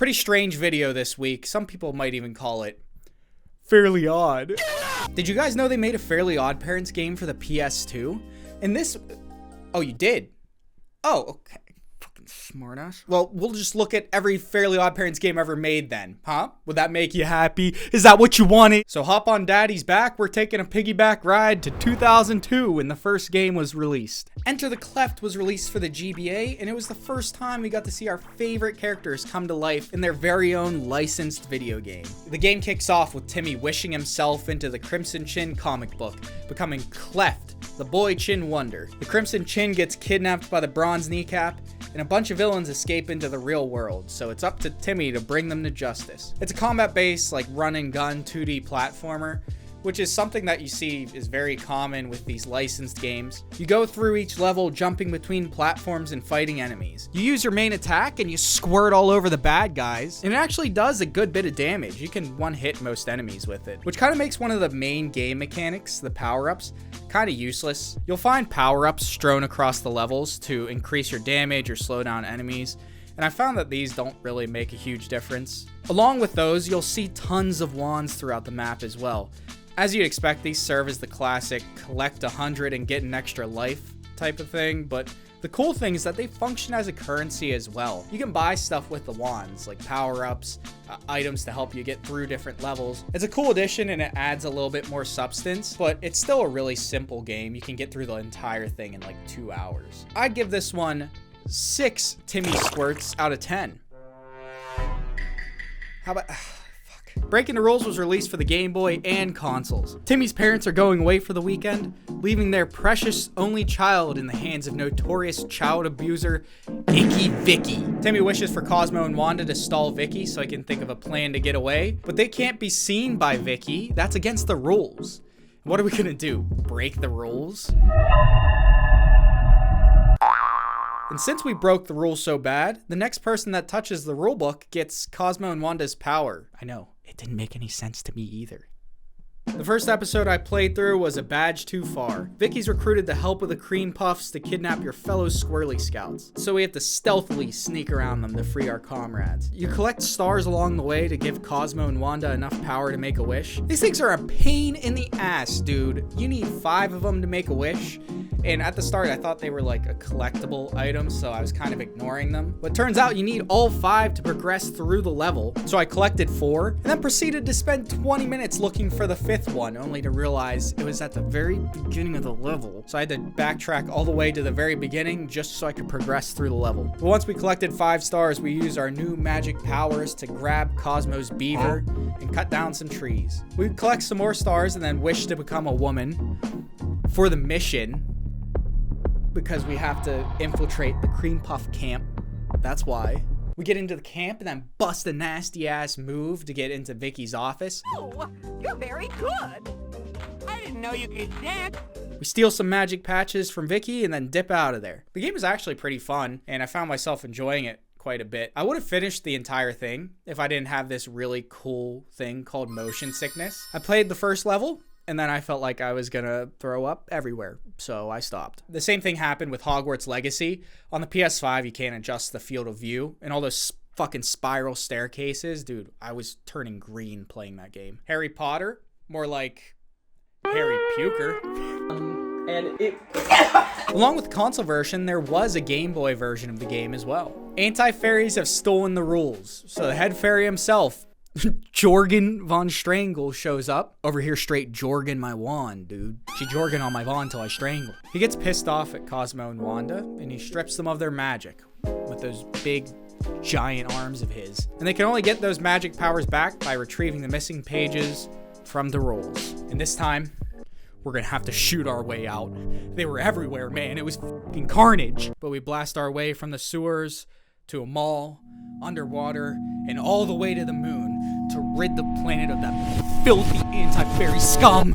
Pretty strange video this week. Some people might even call it fairly odd. Did you guys know they made a Fairly OddParents game for the PS2? And this... Oh, you did? Oh, okay. Fucking smartass. Well, we'll just look at every Fairly OddParents game ever made then, huh? Would that make you happy? Is that what you wanted? So hop on Daddy's back. We're taking a piggyback ride to 2002 when the first game was released. Enter the Cleft was released for the GBA, and it was the first time we got to see our favorite characters come to life in their very own licensed video game. The game kicks off with Timmy wishing himself into the Crimson Chin comic book, becoming Cleft, the boy Chin Wonder. The Crimson Chin gets kidnapped by the Bronze Kneecap, and a bunch of villains escape into the real world, so it's up to Timmy to bring them to justice. It's a combat-based, like run-and-gun 2D platformer, which is something that you see is very common with these licensed games. You go through each level jumping between platforms and fighting enemies. You use your main attack and you squirt all over the bad guys, and it actually does a good bit of damage. You can one-hit most enemies with it, which kind of makes one of the main game mechanics, the power-ups, kind of useless. You'll find power-ups strewn across the levels to increase your damage or slow down enemies, and I found that these don't really make a huge difference. Along with those, you'll see tons of wands throughout the map as well. As you'd expect, these serve as the classic collect 100 and get an extra life type of thing, but the cool thing is that they function as a currency as well. You can buy stuff with the wands, like power-ups, items to help you get through different levels. It's a cool addition and it adds a little bit more substance, but it's still a really simple game. You can get through the entire thing in like 2 hours. I'd give this one 6 Timmy Squirts out of 10. How about... Breaking the Rules was released for the Game Boy and consoles. Timmy's parents are going away for the weekend, leaving their precious only child in the hands of notorious child abuser Icky Vicky. Timmy wishes for Cosmo and Wanda to stall Vicky so he can think of a plan to get away, but they can't be seen by Vicky. That's against the rules. What are we gonna do? Break the rules? And since we broke the rules so bad, the next person that touches the rulebook gets Cosmo and Wanda's power. I know, it didn't make any sense to me either. The first episode I played through was A Badge Too Far. Vicky's recruited the help of the Cream Puffs to kidnap your fellow Squirrely Scouts, so we have to stealthily sneak around them to free our comrades. You collect stars along the way to give Cosmo and Wanda enough power to make a wish. These things are a pain in the ass, dude. You need 5 of them to make a wish, and at the start I thought they were like a collectible item, so I was kind of ignoring them. But turns out you need all 5 to progress through the level, so I collected 4, and then proceeded to spend 20 minutes looking for the 5th one, only to realize it was at the very beginning of the level. So I had to backtrack all the way to the very beginning just so I could progress through the level. But once we collected 5 stars, we used our new magic powers to grab Cosmo's beaver and cut down some trees. We would collect some more stars and then wish to become a woman for the mission, because we have to infiltrate the Cream Puff camp. That's why. We get into the camp and then bust a nasty ass move to get into Vicky's office. Oh, you're very good. I didn't know you could dance. We steal some magic patches from Vicky and then dip out of there. The game is actually pretty fun, and I found myself enjoying it quite a bit. I would have finished the entire thing if I didn't have this really cool thing called motion sickness. I played the first level, and then I felt like I was gonna throw up everywhere, so I stopped. The same thing happened with Hogwarts Legacy. On the PS5, you can't adjust the field of view, and all those fucking spiral staircases. Dude, I was turning green playing that game. Harry Potter, more like Harry Puker. Along with the console version, there was a Game Boy version of the game as well. Anti-fairies have stolen the rules, so the head fairy himself, Jorgen von Strangle, shows up. Over here straight Jorgen my wand, dude. She Jorgen on my wand till I strangle. He gets pissed off at Cosmo and Wanda, and he strips them of their magic with those big, giant arms of his. And they can only get those magic powers back by retrieving the missing pages from the rolls. And this time, we're gonna have to shoot our way out. They were everywhere, man. It was fucking carnage. But we blast our way from the sewers to a mall, underwater, and all the way to the moon to rid the planet of that filthy anti-fairy scum.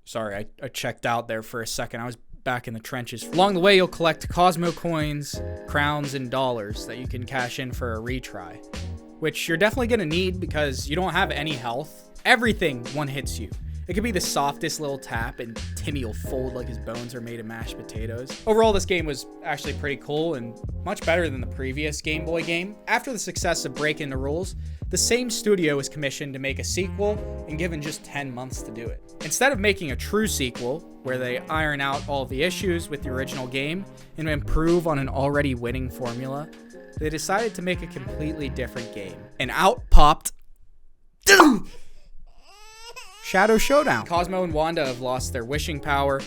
Sorry, I checked out there for a second. I was back in the trenches. Along the way, you'll collect Cosmo coins, crowns, and dollars that you can cash in for a retry, which you're definitely gonna need because you don't have any health. Everything one hits you. It could be the softest little tap and Timmy will fold like his bones are made of mashed potatoes. Overall, this game was actually pretty cool and much better than the previous Game Boy game. After the success of Breaking the Rules, the same studio was commissioned to make a sequel and given just 10 months to do it. Instead of making a true sequel, where they iron out all the issues with the original game and improve on an already winning formula, they decided to make a completely different game. And out popped Shadow Showdown. Cosmo and Wanda have lost their wishing power.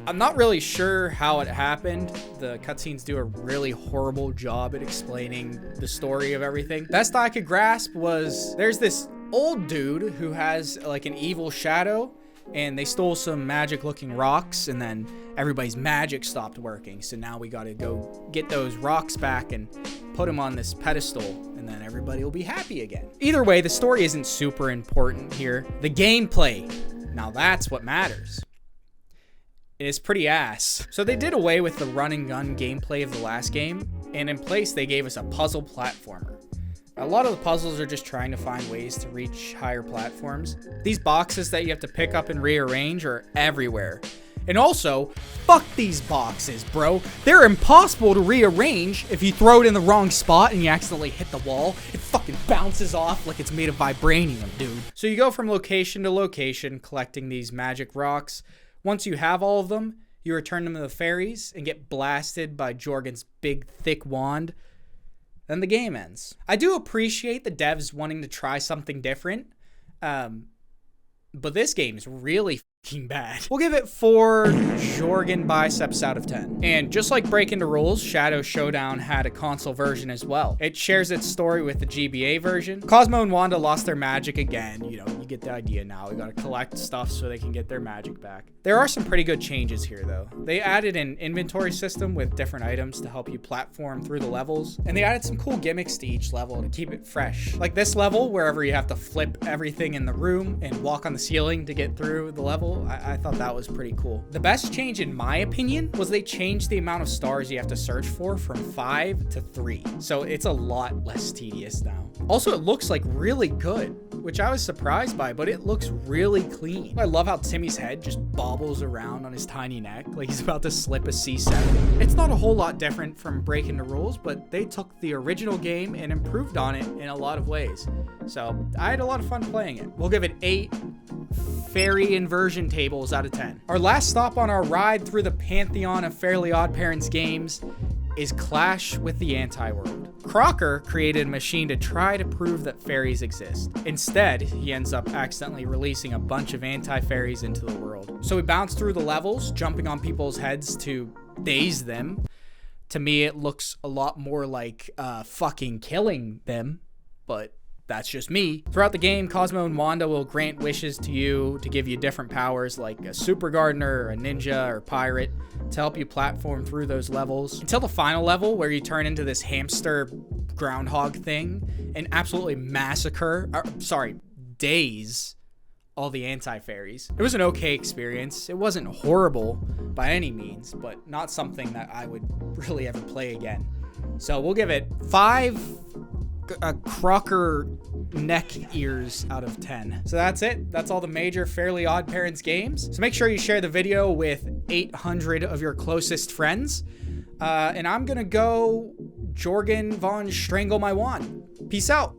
I'm not really sure how it happened. The cutscenes do a really horrible job at explaining the story of everything. Best I could grasp was there's this old dude who has like an evil shadow, and they stole some magic looking rocks, and then everybody's magic stopped working. So now we gotta go get those rocks back and put them on this pedestal, and then everybody will be happy again. Either way, the story isn't super important here. The gameplay, now that's what matters. It is pretty ass. So they did away with the run and gun gameplay of the last game, and in place they gave us a puzzle platformer. A lot of the puzzles are just trying to find ways to reach higher platforms. These boxes that you have to pick up and rearrange are everywhere. And also, fuck these boxes, bro. They're impossible to rearrange. If you throw it in the wrong spot and you accidentally hit the wall, it fucking bounces off like it's made of vibranium, dude. So you go from location to location collecting these magic rocks. Once you have all of them, you return them to the fairies and get blasted by Jorgen's big, thick wand. Then the game ends. I do appreciate the devs wanting to try something different, but this game is really fucking bad. We'll give it 4 Jorgen biceps out of 10. And just like Breaking the Rules, Shadow Showdown had a console version as well. It shares its story with the GBA version. Cosmo and Wanda lost their magic again. You know, you get the idea now. We gotta collect stuff so they can get their magic back. There are some pretty good changes here though. They added an inventory system with different items to help you platform through the levels. And they added some cool gimmicks to each level to keep it fresh. Like this level, wherever you have to flip everything in the room and walk on the ceiling to get through the level. I thought that was pretty cool. The best change in my opinion was they changed the amount of stars you have to search for from 5 to 3. So it's a lot less tedious now. Also, it looks like really good, which I was surprised by, but it looks really clean. I love how Timmy's head just bobbles around on his tiny neck like he's about to slip a C7. It's not a whole lot different from Breaking the Rules, but they took the original game and improved on it in a lot of ways. So I had a lot of fun playing it. We'll give it 8 fairy inversion tables out of 10. Our last stop on our ride through the pantheon of Fairly OddParents games is Clash with the Anti-World. Crocker created a machine to try to prove that fairies exist. Instead, he ends up accidentally releasing a bunch of anti-fairies into the world. So we bounce through the levels, jumping on people's heads to daze them. To me, it looks a lot more like fucking killing them, but that's just me. Throughout the game, Cosmo and Wanda will grant wishes to you to give you different powers like a super gardener, or a ninja, or pirate to help you platform through those levels. Until the final level where you turn into this hamster groundhog thing and absolutely daze all the anti-fairies. It was an okay experience. It wasn't horrible by any means, but not something that I would really ever play again. So we'll give it 5 Crocker neck ears out of 10. So that's it. That's all the major Fairly OddParents games. So make sure you share the video with 800 of your closest friends. And I'm gonna go Jorgen von Strangle My Wand. Peace out.